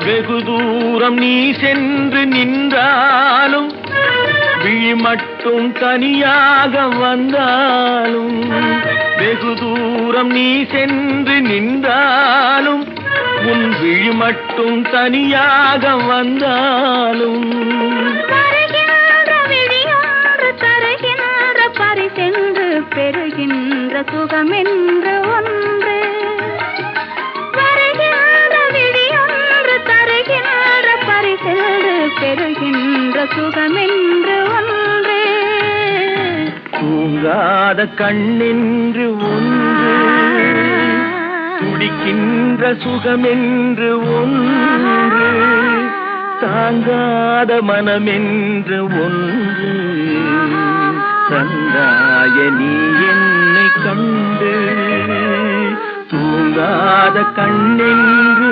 வெகு தூரம் நீ சென்று நின்றாலும் விழி மட்டும் தனியாக வந்தாலும் வெகு தூரம் நீ சென்று நின்றாலும் உன் விழி மட்டும் தனியாக வந்தாலும் தருகின்ற பரிசென்று பெறுகின்ற சுகமென்று ஒன்று வருகின்ற விழியொன்று தருகின்ற பரிசென்று பெறுகின்ற சுகமென்று ஒன்று தூங்காத கண்ணென்று ஒன்று துடிக்கின்ற சுகமென்று ஒன்று தாங்காத மனமென்று ஒன்று தந்தாய நீ என்னை கண்டு தூங்காத கண்ணென்று